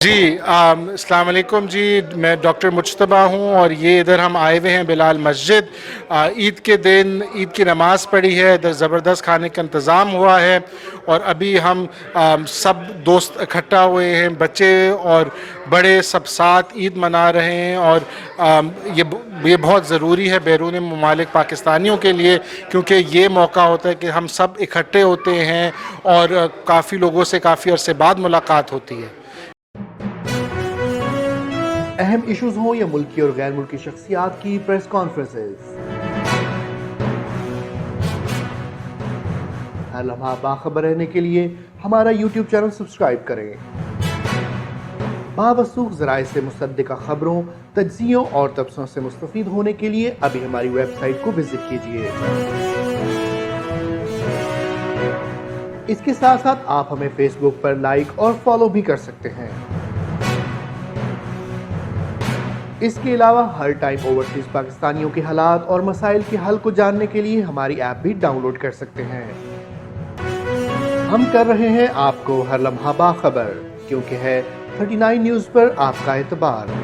جی السلام علیکم جی، میں ڈاکٹر مجتبیٰ ہوں اور یہ ادھر ہم آئے ہوئے ہیں بلال مسجد۔ عید کے دن عید کی نماز پڑھی ہے، ادھر زبردست کھانے کا انتظام ہوا ہے اور ابھی ہم سب دوست اکٹھا ہوئے ہیں، بچے اور بڑے سب ساتھ عید منا رہے ہیں اور یہ بہت ضروری ہے بیرون ممالک پاکستانیوں کے لیے، کیونکہ یہ موقع ہوتا ہے کہ ہم سب اکٹھے ہوتے ہیں اور کافی لوگوں سے کافی عرصے بعد ملاقات ہوتی ہے۔ اہم ایشوز ہوں یا ملکی اور غیر ملکی شخصیات کی پریس کانفرنسز، ہر لمحہ باخبر رہنے کے لیے ہمارا یوٹیوب چینل سبسکرائب کریں۔ باوثوق ذرائع سے مصدقہ خبروں، تجزیوں اور تبصروں سے مستفید ہونے کے لیے ابھی ہماری ویب سائٹ کو وزٹ کیجیے۔ اس کے ساتھ ساتھ آپ ہمیں فیس بک پر لائک اور فالو بھی کر سکتے ہیں۔ اس کے علاوہ ہر ٹائم اوورسیز پاکستانیوں کے حالات اور مسائل کے حل کو جاننے کے لیے ہماری ایپ بھی ڈاؤن لوڈ کر سکتے ہیں۔ ہم کر رہے ہیں آپ کو ہر لمحہ باخبر، کیونکہ ہے 39 نیوز پر آپ کا اعتبار۔